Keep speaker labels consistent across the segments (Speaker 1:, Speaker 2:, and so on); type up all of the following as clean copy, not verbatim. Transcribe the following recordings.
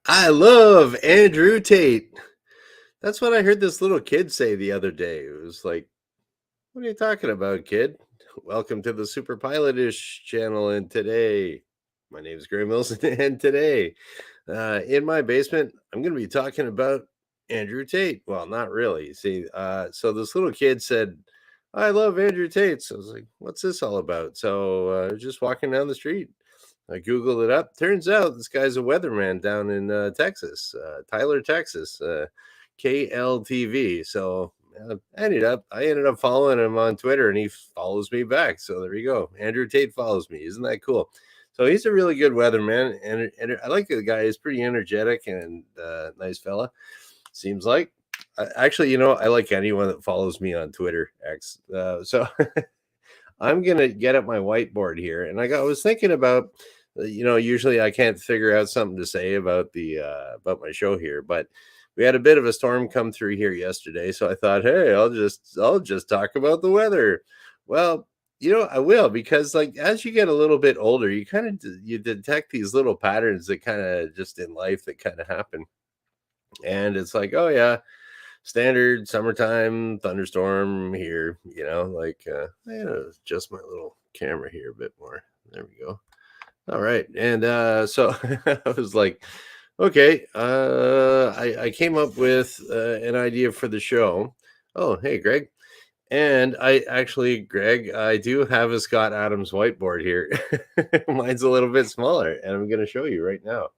Speaker 1: I love Andrew Tate. That's what I heard this little kid say the other day. It was like, "What are you talking about, kid? Welcome to the superpilotish channel." And today, my name is Graham Wilson, and today, in my basement, I'm going to be talking about Andrew Tate. Well, not really. See, so this little kid said, "I love Andrew Tate." So I was like, "What's this all about?" So just walking down the street. I Googled it up. Turns out this guy's a weatherman down in Texas, Tyler, Texas, KLTV. So I ended up following him on Twitter, and he follows me back. So there you go. Andrew Tate follows me. Isn't that cool? So he's a really good weatherman, and I like the guy. He's pretty energetic and nice fella. Seems like. Actually, I like anyone that follows me on Twitter X. So I'm gonna get at my whiteboard here, and I was thinking about, usually I can't figure out something to say about the about my show here, but we had a bit of a storm come through here yesterday, so I thought, hey, I'll just talk about the weather. Well, I will because like as you get a little bit older, you kind of you detect these little patterns that kind of just in life that kind of happen, and it's like, oh yeah, standard summertime thunderstorm here, I gotta adjust my little camera here a bit more. There we go. All right. And so I was like, okay, I came up with an idea for the show. Oh, hey, Greg. And Greg, I do have a Scott Adams whiteboard here. Mine's a little bit smaller, and I'm going to show you right now.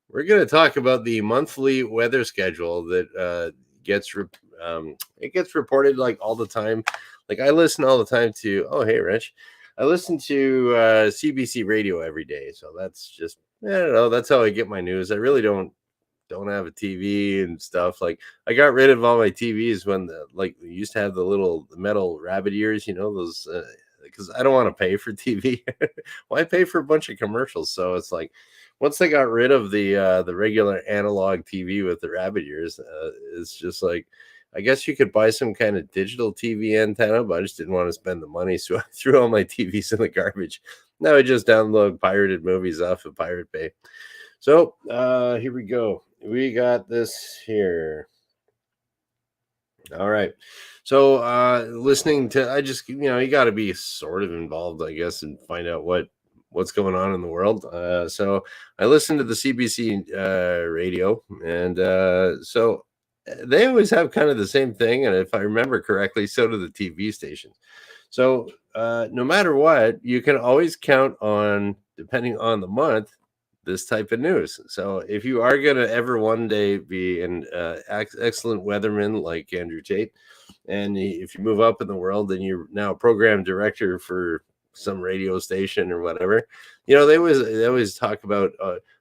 Speaker 1: We're going to talk about the monthly weather schedule that gets it gets reported like all the time. Like I listen all the time to. Oh, hey, Rich. I listen to CBC radio every day, so that's just I don't know. That's how I get my news. I really don't have a TV and stuff. Like I got rid of all my TVs when we used to have the little metal rabbit ears, those because I don't want to pay for TV. Why pay for a bunch of commercials? So it's like once they got rid of the regular analog TV with the rabbit ears, it's just like I guess you could buy some kind of digital TV antenna, but I just didn't want to spend the money, so I threw all my TVs in the garbage. Now I just download pirated movies off of Pirate Bay. So here we go. We got this here. All right. So listening to I just you got to be sort of involved, I guess, and find out what's going on in the world. So I listened to the CBC radio, and so they always have kind of the same thing, and if I remember correctly, so do the TV stations. So no matter what, you can always count on, depending on the month, this type of news. So if you are going to ever one day be an excellent weatherman like Andrew Tate, and if you move up in the world and you're now program director for some radio station or whatever, they always talk about,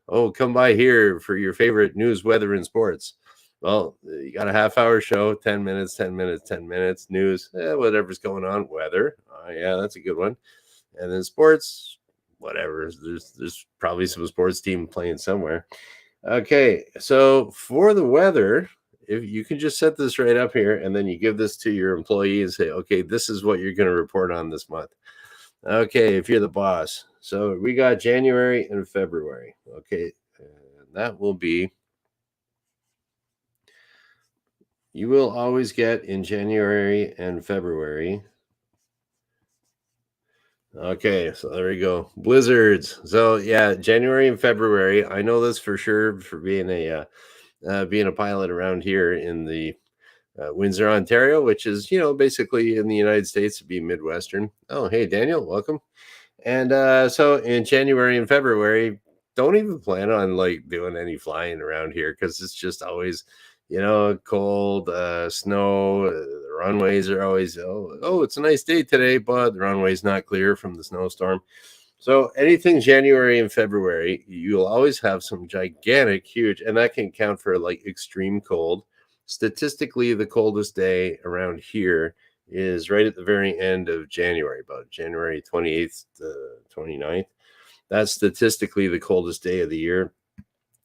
Speaker 1: oh, come by here for your favorite news, weather, and sports. Well, you got a half-hour show, 10 minutes, 10 minutes, 10 minutes, news, whatever's going on, weather. Yeah, that's a good one. And then sports, whatever. There's probably some sports team playing somewhere. Okay, so for the weather, if you can just set this right up here, and then you give this to your employee and say, okay, this is what you're going to report on this month. Okay, if you're the boss. So we got January and February. Okay, and that will be, you will always get in January and February. Okay, so there we go. Blizzards. So yeah, January and February. I know this for sure for being a pilot around here in the Windsor, Ontario, which is basically in the United States, to be Midwestern. Oh, hey Daniel, welcome. And so in January and February, don't even plan on like doing any flying around here because it's just always, cold, snow. The runways are always, oh, it's a nice day today, but the runway's not clear from the snowstorm. So anything January and February, you'll always have some gigantic, huge, and that can count for like extreme cold. Statistically, the coldest day around here is right at the very end of January, about January 28th to 29th. That's statistically the coldest day of the year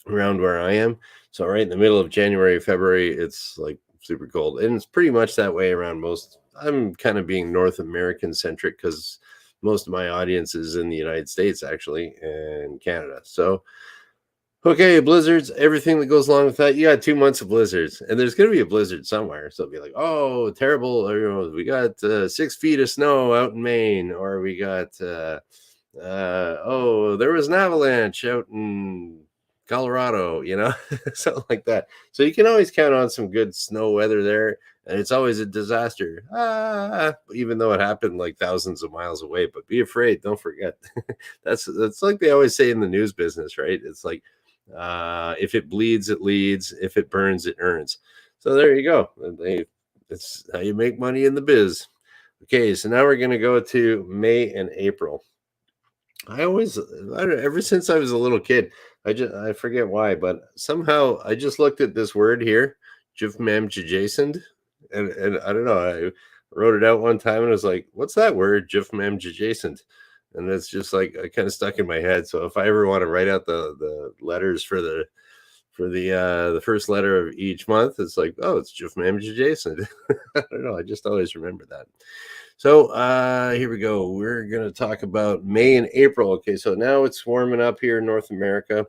Speaker 1: around where I am. So right in the middle of January, February, it's like super cold. And it's pretty much that way around most. I'm kind of being North American centric because most of my audience is in the United States, actually, and Canada. So Okay, blizzards, everything that goes along with that. You got 2 months of blizzards, and there's going to be a blizzard somewhere. So it'll be like, oh, terrible. Or, we got 6 feet of snow out in Maine, or we got, oh, there was an avalanche out in Colorado, something like that. So you can always count on some good snow weather there. And it's always a disaster, even though it happened like thousands of miles away. But be afraid, don't forget. That's like they always say in the news business, right? It's like, if it bleeds, it leads. If it burns, it earns. So there you go. It's how you make money in the biz. Okay, so now we're going to go to May and April. Ever since I was a little kid, I forget why, but somehow I just looked at this word here, Jifmam and I don't know. I wrote it out one time and I was like, "What's that word, Jifmam adjacent?" And it's just like I kind of stuck in my head. So if I ever want to write out the letters for the first letter of each month, it's like, oh, it's Jifmam adjacent. I don't know. I just always remember that. So here we go. We're going to talk about May and April. Okay, so now it's warming up here in North America,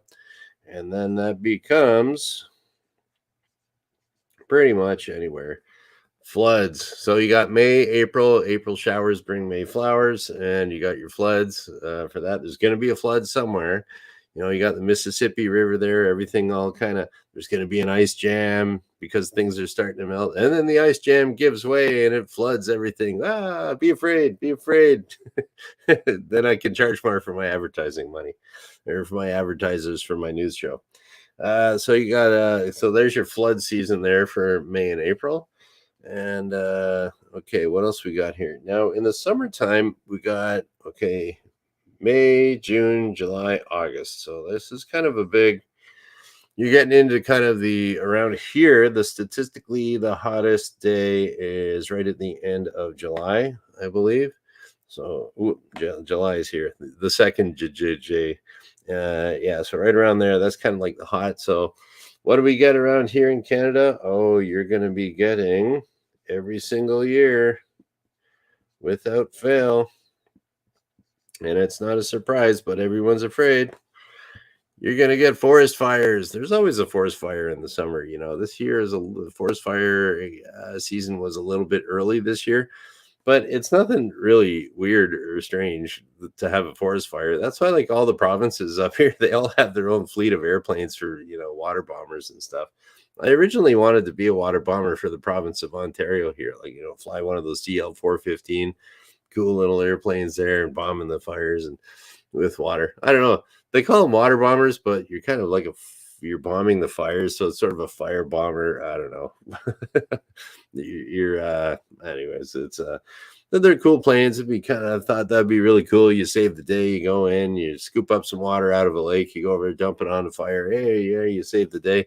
Speaker 1: and then that becomes pretty much anywhere. Floods. So you got May, April showers bring May flowers, and you got your floods for that. There's going to be a flood somewhere. You got the Mississippi River there, everything all kind of, there's going to be an ice jam because things are starting to melt. And then the ice jam gives way and it floods everything. Be afraid, be afraid. Then I can charge more for my advertising money or for my advertisers for my news show. So you got, so there's your flood season there for May and April. And okay, what else we got here? Now in the summertime, we got, okay, May, June, July, August. So this is kind of a big, you're getting into kind of the around here. The statistically the hottest day is right at the end of July, I believe. So July is here, the second J. Yeah, so right around there, that's kind of like the hot. So what do we get around here in Canada? Oh, you're going to be getting every single year without fail. And it's not a surprise, but everyone's afraid. You're going to get forest fires. There's always a forest fire in the summer. This year is the forest fire season was a little bit early this year, but it's nothing really weird or strange to have a forest fire. That's why, like all the provinces up here, they all have their own fleet of airplanes for, water bombers and stuff. I originally wanted to be a water bomber for the province of Ontario here, like, fly one of those CL-415, cool little airplanes there and bombing the fires and with water. I don't know. They call them water bombers, but you're kind of like you're bombing the fires, so it's sort of a fire bomber. I don't know. Anyways, it's they're cool planes. It'd be kind of, I thought that'd be really cool. You save the day, you go in, you scoop up some water out of a lake, you go over, dump it on the fire. Hey, yeah, you save the day.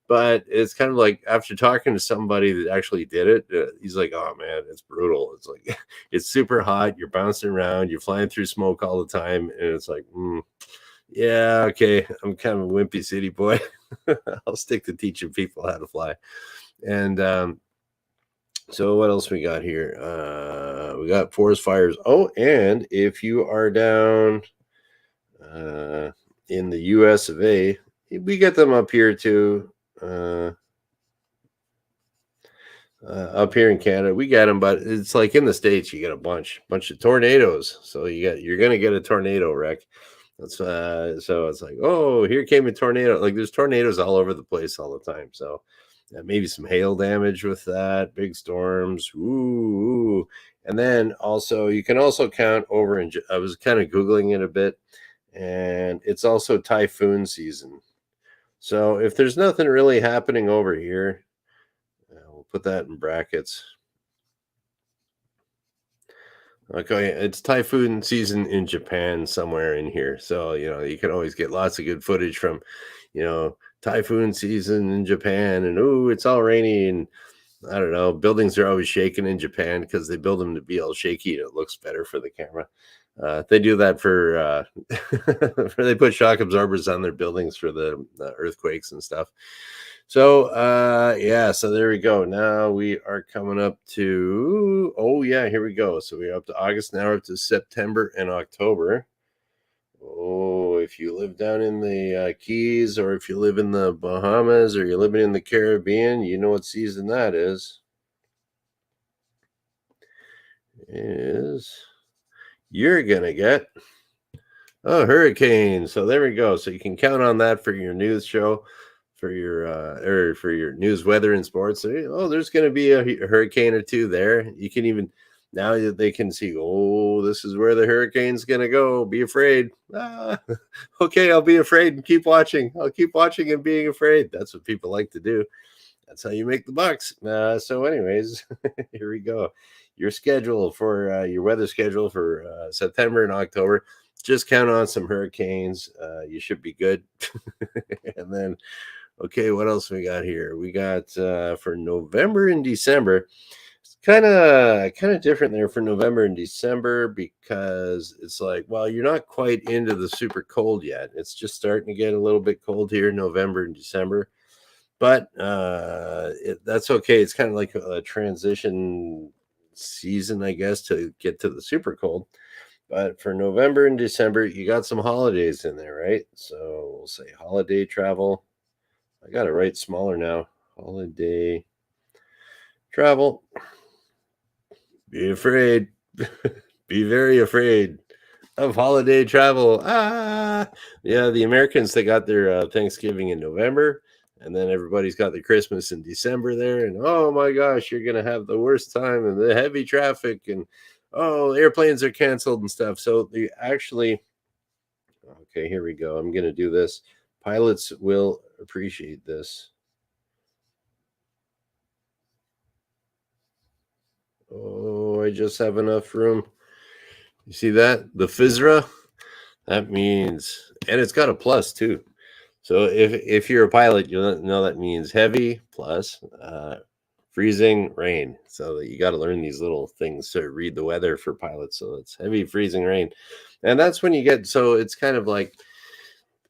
Speaker 1: But it's kind of like after talking to somebody that actually did it, he's like, "Oh man, it's brutal. It's like it's super hot. You're bouncing around. You're flying through smoke all the time, and it's like, yeah, okay. I'm kind of a wimpy city boy. I'll stick to teaching people how to fly." And so what else we got here? We got forest fires. Oh, and if you are down in the U.S. of A., we get them up here too. Up here in Canada, we get them, but it's like in the States, you get a bunch of tornadoes. So you're gonna get a tornado wreck. That's so it's like, oh, here came a tornado. Like there's tornadoes all over the place all the time. So maybe some hail damage with that, big storms. Ooh. And then also you can also count over in, I was kind of Googling it a bit, and it's also typhoon season. So if there's nothing really happening over here, we'll put that in brackets. Okay, it's typhoon season in Japan somewhere in here. So, you can always get lots of good footage from, typhoon season in Japan, and it's all rainy, and I don't know, buildings are always shaking in Japan because they build them to be all shaky and it looks better for the camera. They do that for they put shock absorbers on their buildings for the earthquakes and stuff. So yeah, so there we go. Now we are coming up to, oh yeah, here we go. So we're up to August, now we're up to September and October. Oh, if you live down in the Keys, or if you live in the Bahamas, or you're living in the Caribbean, you know what season that is you're gonna get a hurricane. So there we go. So you can count on that for your news show, for your or for your news, weather, and sports. So, oh, there's going to be a hurricane or two there. You can even now that they can see. Oh, this is where the hurricane's going to go. Be afraid. Ah, okay, I'll be afraid and keep watching. I'll keep watching and being afraid. That's what people like to do. That's how you make the bucks. So, anyways, here we go. Your schedule for your weather schedule for September and October. Just count on some hurricanes. You should be good. And then, okay, what else we got here? We got for November and December. It's kind of different there for November and December because it's like, well, you're not quite into the super cold yet. It's just starting to get a little bit cold here in November and December, but that's okay. It's kind of like a transition season, I guess, to get to the super cold. But for November and December, you got some holidays in there, right? So we'll say holiday travel. I got it right smaller now. Holiday travel. Be afraid. Be very afraid of holiday travel. Ah, yeah, the Americans, they got their Thanksgiving in November, and then everybody's got their Christmas in December there. And oh my gosh, you're gonna have the worst time and the heavy traffic, and oh, airplanes are canceled and stuff. So they actually, okay, here we go. I'm gonna do this. Pilots will appreciate this. Oh, I just have enough room. You see that? The FISRA? That means, and it's got a plus too. So if you're a pilot, you'll know that means heavy plus freezing rain. So you got to learn these little things to read the weather for pilots. So it's heavy freezing rain, and that's when you get. So it's kind of like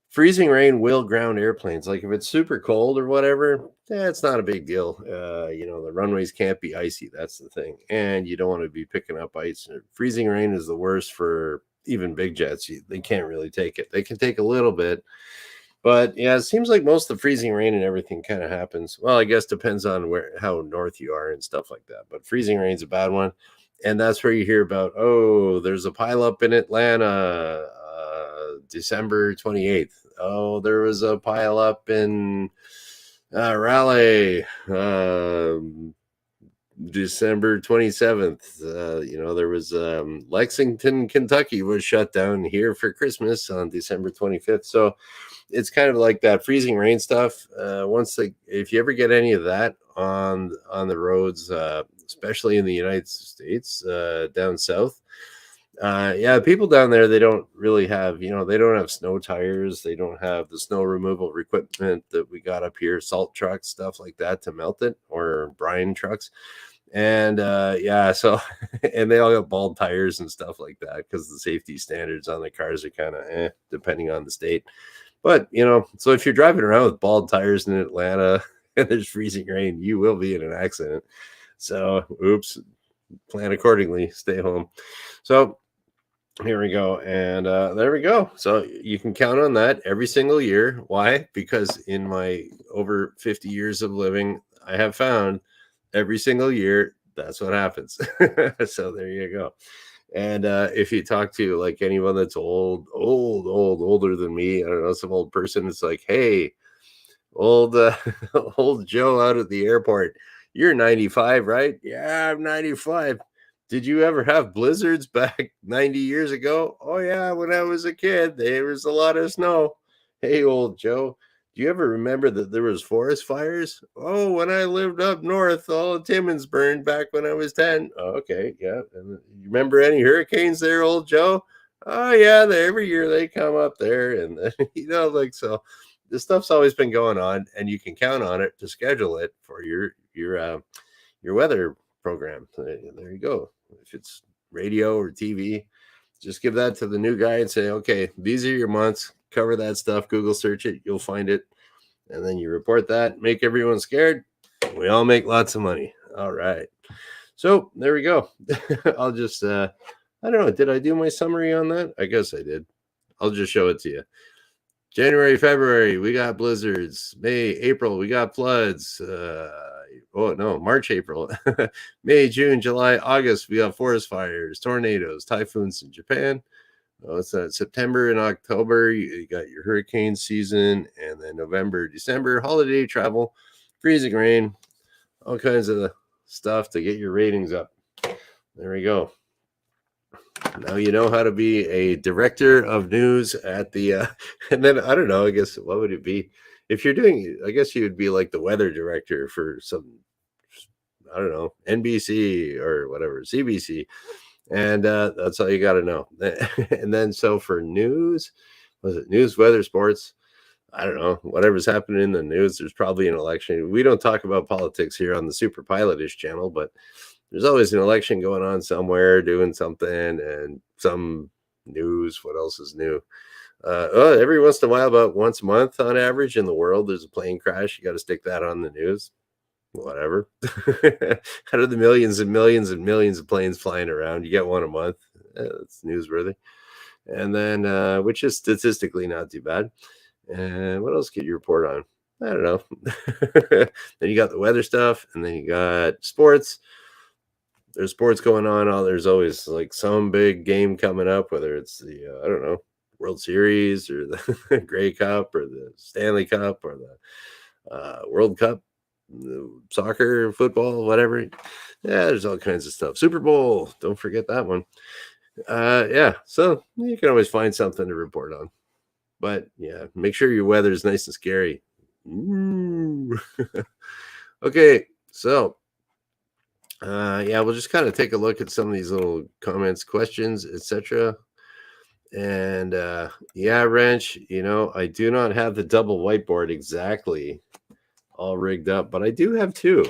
Speaker 1: freezing rain will ground airplanes. Like if it's super cold or whatever, it's not a big deal. The runways can't be icy. That's the thing, and you don't want to be picking up ice. Freezing rain is the worst for even big jets. They can't really take it. They can take a little bit, but yeah, it seems like most of the freezing rain and everything kind of happens. Well, I guess depends on how north you are and stuff like that. But freezing rain's a bad one, and that's where you hear about. Oh, there's a pileup in Atlanta, December 28th. Oh, there was a pileup in Raleigh, December 27th. There was Lexington, Kentucky was shut down here for Christmas on December 25th. So it's kind of like that freezing rain stuff. If you ever get any of that on the roads, especially in the United States, down south, yeah, people down there, they don't really have, they don't have snow tires. They don't have the snow removal equipment that we got up here, salt trucks, stuff like that to melt it, or brine trucks. And yeah, so, and they all got bald tires and stuff like that because the safety standards on the cars are kind of depending on the state. But, so if you're driving around with bald tires in Atlanta and there's freezing rain, you will be in an accident. So, oops, plan accordingly, stay home. So, here we go. And there we go. So you can count on that every single year. Why? Because in my over 50 years of living, I have found every single year that's what happens. So there you go. And if you talk to like anyone that's older than me, I don't know, some old person, it's like, hey, old old Joe out at the airport, you're 95, right? Yeah, I'm 95. Did you ever have blizzards back 90 years ago? Oh yeah, when I was a kid, there was a lot of snow. Hey, old Joe, do you ever remember that there was forest fires? Oh, when I lived up north, all of Timmins burned back when I was 10. Oh, okay, yeah. And you remember any hurricanes there, old Joe? Oh yeah, every year they come up there, and like so. This stuff's always been going on, and you can count on it to schedule it for your weather program. There you go. If it's radio or TV, just give that to the new guy and say, okay, these are your months. Cover that stuff. Google search it. You'll find it. And then you report that. Make everyone scared. We all make lots of money. All right. So there we go. I'll just, I don't know. Did I do my summary on that? I guess I did. I'll just show it to you. January, February, we got blizzards. May, April, we got floods. Oh no, March, April, May, June, July, August, we got forest fires, tornadoes, typhoons in Japan. Oh, it's September and October. You got your hurricane season, and then November, December, holiday travel, freezing rain, all kinds of stuff to get your ratings up. There we go. Now you know how to be a director of news at the, and then I don't know, I guess what would it be? If you're doing, I guess you would be like the weather director for some, I don't know, NBC or whatever, CBC. And that's all you got to know. And then so for news, was it news, weather, sports? I don't know, whatever's happening in the news, there's probably an election. We don't talk about politics here on the Super Pilotish channel, but there's always an election going on somewhere, doing something, and some news. What else is new? Every once in a while, about once a month on average in the world, there's a plane crash. You got to stick that on the news. Whatever. Out of the millions and millions and millions of planes flying around, you get one a month. It's newsworthy. And then, which is statistically not too bad. And what else could you report on? I don't know. Then you got the weather stuff, and then you got sports. There's sports going on. There's always like some big game coming up, whether it's the I don't know, World Series or the Grey Cup or the Stanley Cup or the World Cup, the soccer, football, whatever. Yeah, there's all kinds of stuff. Super Bowl, don't forget that one. Yeah, so you can always find something to report on. But yeah, make sure your weather is nice and scary. Ooh. Okay, so yeah, we'll just kind of take a look at some of these little comments, questions, etc. And yeah, Wrench, I do not have the double whiteboard exactly all rigged up, but I do have two.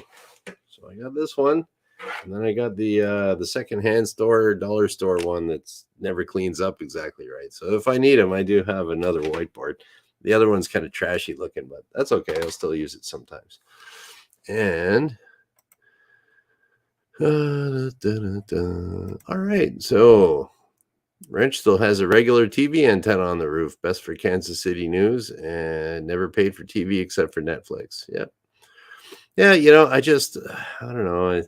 Speaker 1: So I got this one, and then I got the secondhand store, dollar store one that's never cleans up exactly right. So if I need them, I do have another whiteboard. The other one's kind of trashy looking, but that's okay. I'll still use it sometimes. And all right, so Wrench still has a regular TV antenna on the roof, best for Kansas City news, and never paid for TV except for Netflix. Yep. Yeah, I don't know.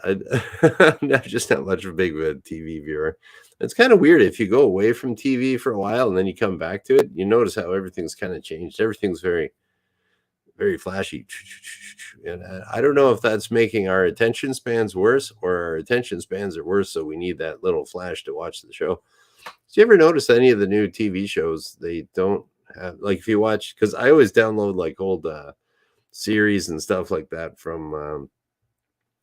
Speaker 1: I'm just not much of a big TV viewer. It's kind of weird if you go away from TV for a while and then you come back to it. You notice how everything's kind of changed. Everything's very, very flashy. And I don't know if that's making our attention spans worse or our attention spans are worse. So we need that little flash to watch the show. Do you ever notice any of the new TV shows? They don't have, like, if you watch, because I always download like old series and stuff like that from,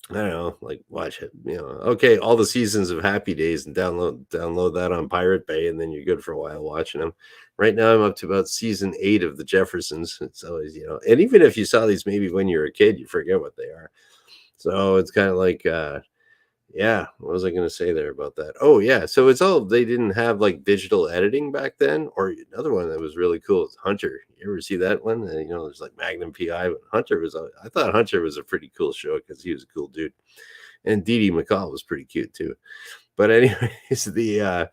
Speaker 1: I don't know, like watch it, okay, all the seasons of Happy Days and download that on Pirate Bay, and then you're good for a while watching them. Right now, I'm up to about season 8 of The Jeffersons. It's always, and even if you saw these maybe when you were a kid, you forget what they are. So it's kind of like, yeah, what was I going to say there about that? Oh, yeah. So it's all, they didn't have like digital editing back then. Or another one that was really cool is Hunter. You ever see that one? There's like Magnum PI, but I thought Hunter was a pretty cool show because he was a cool dude. And Dee Dee McCall was pretty cute too. But anyways, it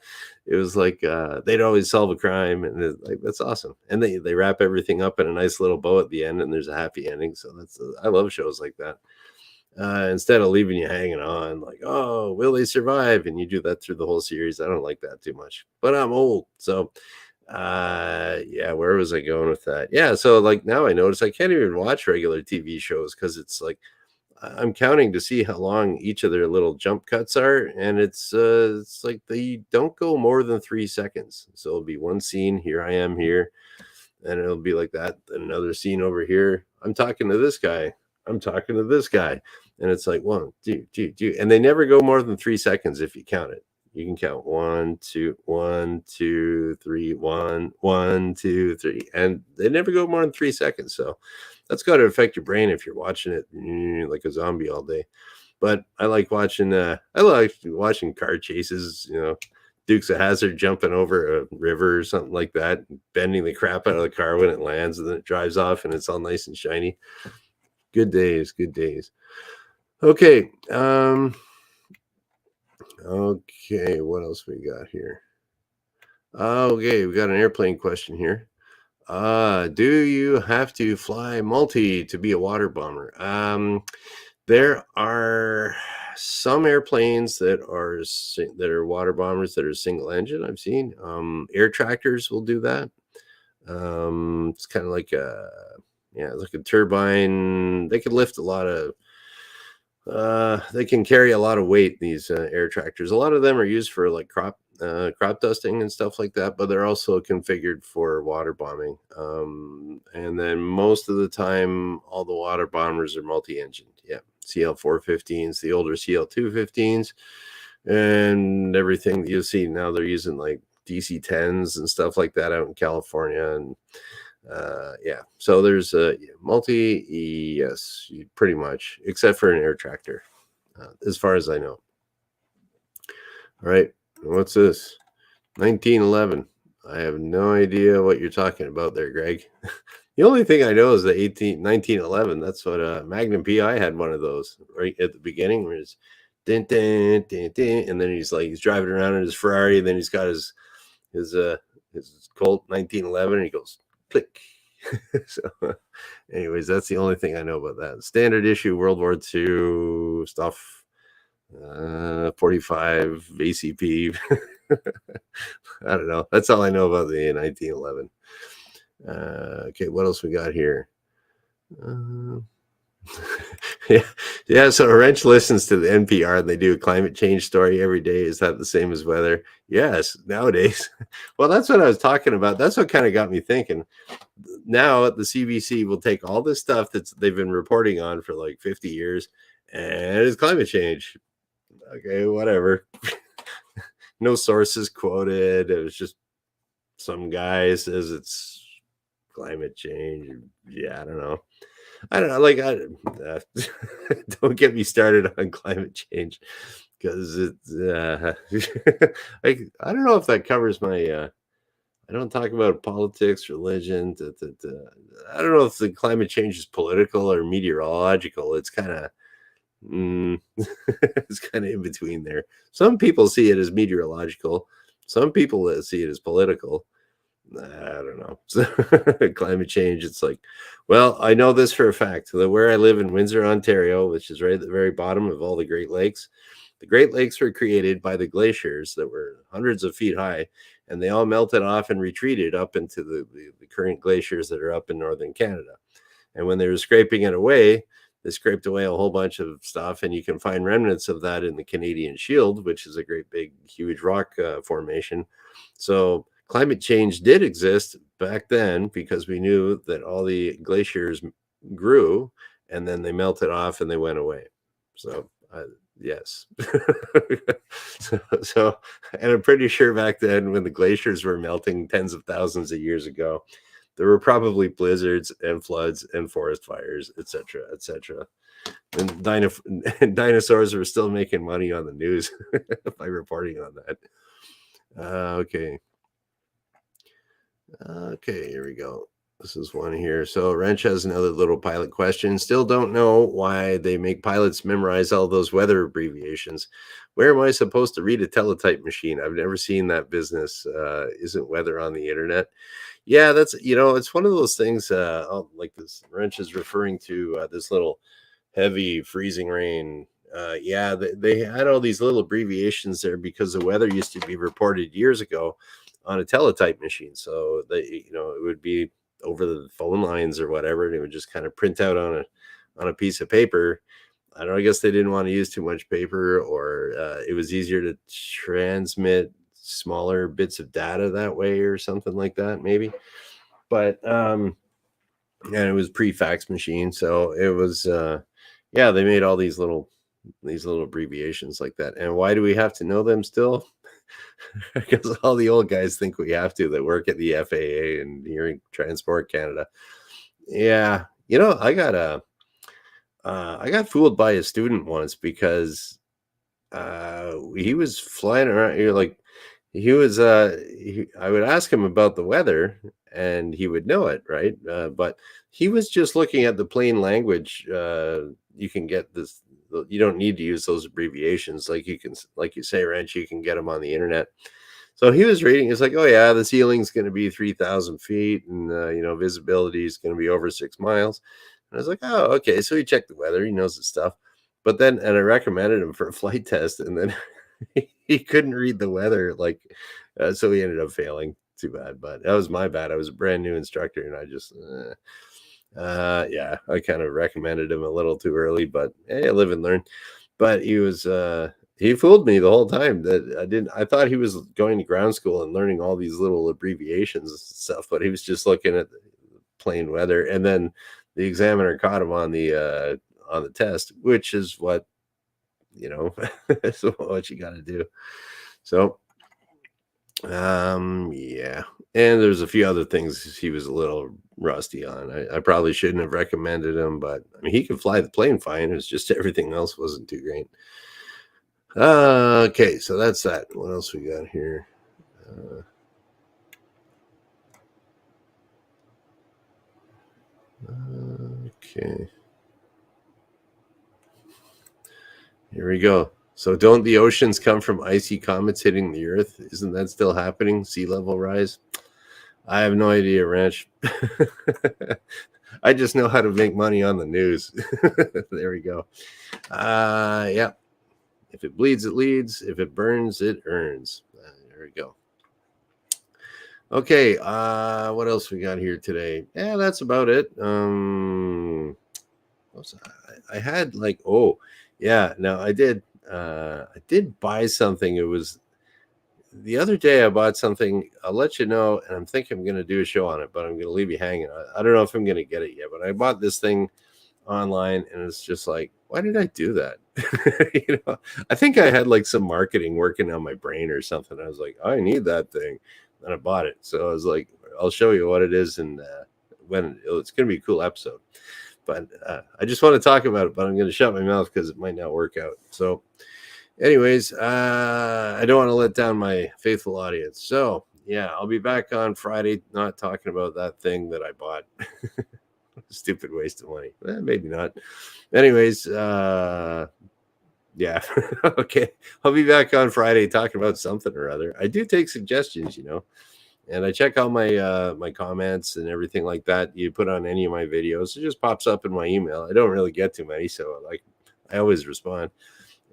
Speaker 1: was like they'd always solve a crime, and like that's awesome. And they wrap everything up in a nice little bow at the end, and there's a happy ending. So I love shows like that. Instead of leaving you hanging on, like, oh, will they survive? And you do that through the whole series. I don't like that too much, but I'm old. So, yeah, where was I going with that? Yeah. So like now I notice I can't even watch regular TV shows because it's like, I'm counting to see how long each of their little jump cuts are. And it's like they don't go more than 3 seconds. So it'll be one scene. Here I am here. And it'll be like that. Then another scene over here. I'm talking to this guy. I'm talking to this guy. And it's like 1, 2, 2, 2. And they never go more than 3 seconds if you count it. You can count 1, 2, 1, 2, 3, 1, 1, 2, 3. And they never go more than 3 seconds. So that's got to affect your brain if you're watching it like a zombie all day. But I like watching car chases, Dukes of Hazzard jumping over a river or something like that, bending the crap out of the car when it lands, and then it drives off and it's all nice and shiny. Good days, good days. Okay. Okay, what else we got here? Okay, we got an airplane question here. Do you have to fly multi to be a water bomber? There are some airplanes that are water bombers that are single engine. I've seen air tractors will do that. It's kind of like a yeah, like a turbine. They can lift a lot of they can carry a lot of weight, these air tractors. A lot of them are used for like crop dusting and stuff like that, but they're also configured for water bombing. And then most of the time, all the water bombers are multi-engine. Yeah, CL-415s, the older CL-215s, and everything that you see now. They're using like DC-10s and stuff like that out in California, and yeah, so there's a multi, yes, pretty much, except for an air tractor, as far as I know. All right, what's this? 1911. I have no idea what you're talking about there, Greg. The only thing I know is the 1911. That's what Magnum PI had one of those right at the beginning, where it's din, din, din, din, and then he's driving around in his Ferrari, and then he's got his uh his Colt 1911, and he goes click. So, anyways, that's the only thing I know about that. Standard issue World War II stuff. 45 ACP. I don't know. That's all I know about the 1911. Okay, what else we got here? Uh, yeah, yeah. So Wrench listens to the NPR and they do a climate change story every day. Is that the same as weather? Yes, nowadays. Well, that's what I was talking about. That's what kind of got me thinking. Now the CBC will take all this stuff they've been reporting on for like 50 years, and it's climate change. Okay, whatever. No sources quoted. It was just some guy says it's climate change. Yeah, I don't know. I don't know. Like, don't get me started on climate change because it's like I don't know if that covers my. I don't talk about politics, religion. I don't know if the climate change is political or meteorological. It's kind of it's kind of in between there. Some people see it as meteorological. Some people see it as political. I don't know. So, climate change. It's like, well, I know this for a fact that where I live in Windsor, Ontario, which is right at the very bottom of all the Great Lakes were created by the glaciers that were hundreds of feet high, and they all melted off and retreated up into the current glaciers that are up in northern Canada. And when they were scraping it away, they scraped away a whole bunch of stuff, and you can find remnants of that in the Canadian Shield, which is a great big, huge rock formation. So climate change did exist back then because we knew that all the glaciers grew and then they melted off and they went away. So, yes. So, and I'm pretty sure back then when the glaciers were melting tens of thousands of years ago, there were probably blizzards and floods and forest fires, etc., etc. And dinosaurs were still making money on the news by reporting on that. Okay. Okay, here we go. This is one here. So Wrench has another little pilot question. Still don't know why they make pilots memorize all those weather abbreviations. Where am I supposed to read a teletype machine? I've never seen that business. Isn't weather on the internet? Yeah, that's it's one of those things. Like this Wrench is referring to this little heavy freezing rain. Yeah, they had all these little abbreviations there because the weather used to be reported years ago on a teletype machine. So it would be over the phone lines or whatever, and it would just kind of print out on a piece of paper. I don't know. I guess they didn't want to use too much paper, or it was easier to transmit smaller bits of data that way, or something like that, maybe. But and it was pre-fax machine, so it was yeah. They made all these little abbreviations like that. And why do we have to know them still? Because all the old guys think we have to that work at the FAA and here in Transport Canada. Yeah, I got fooled by a student once because he was flying around. You're like, I would ask him about the weather and he would know it, right? But he was just looking at the plain language. You can get this. You don't need to use those abbreviations, like you say, Wrench. You can get them on the internet. So he was reading. It's like, oh yeah, the ceiling's going to be 3,000 feet, and visibility is going to be over 6 miles. And I was like, oh, okay. So he checked the weather. He knows his stuff. But then, and I recommended him for a flight test, and then he couldn't read the weather. Like, so he ended up failing. Too bad, but that was my bad. I was a brand new instructor, and I just, yeah, I kind of recommended him a little too early. But hey, live and learn. But he fooled me the whole time that I thought he was going to ground school and learning all these little abbreviations and stuff, but he was just looking at the plain weather. And then the examiner caught him on the test, which is what, that's what you got to do. So, yeah. And there's a few other things he was a little rusty on. I probably shouldn't have recommended him, but I mean, he could fly the plane fine. It's just everything else wasn't too great. Okay, so that's that. What else we got here? Okay. Here we go. So don't the oceans come from icy comets hitting the earth? Isn't that still happening? Sea level rise? I have no idea, Ranch. I just know how to make money on the news. There we go. Yeah. If it bleeds, it leads. If it burns, it earns. There we go. Okay, what else we got here today? Yeah, that's about it. I had like, oh yeah, no, I did buy something. It was the other day I bought something. I'll let you know, and I'm thinking I'm gonna do a show on it, but I'm gonna leave you hanging. I don't know if I'm gonna get it yet, but I bought this thing online, and it's just like, why did I do that? I think I had like some marketing working on my brain or something. I was like, I need that thing, and I bought it. So I was like, I'll show you what it is, and when it's going to be a cool episode. But I just want to talk about it, but I'm going to shut my mouth because it might not work out. So, anyways, I don't want to let down my faithful audience. So, yeah, I'll be back on Friday, not talking about that thing that I bought. Stupid waste of money. Maybe not. Anyways, yeah. Okay. I'll be back on Friday talking about something or other. I do take suggestions, and I check out my comments and everything like that. You put on any of my videos, it just pops up in my email. I don't really get too many, so like I always respond.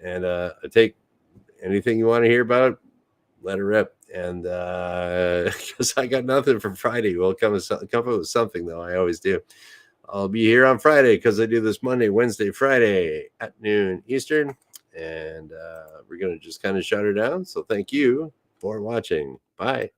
Speaker 1: And I take anything you want to hear about, let it rip. And because I got nothing for Friday, we'll come up with something though. I always do. I'll be here on Friday because I do this Monday, Wednesday, Friday at noon Eastern. And we're going to just kind of shut her down. So thank you for watching. Bye.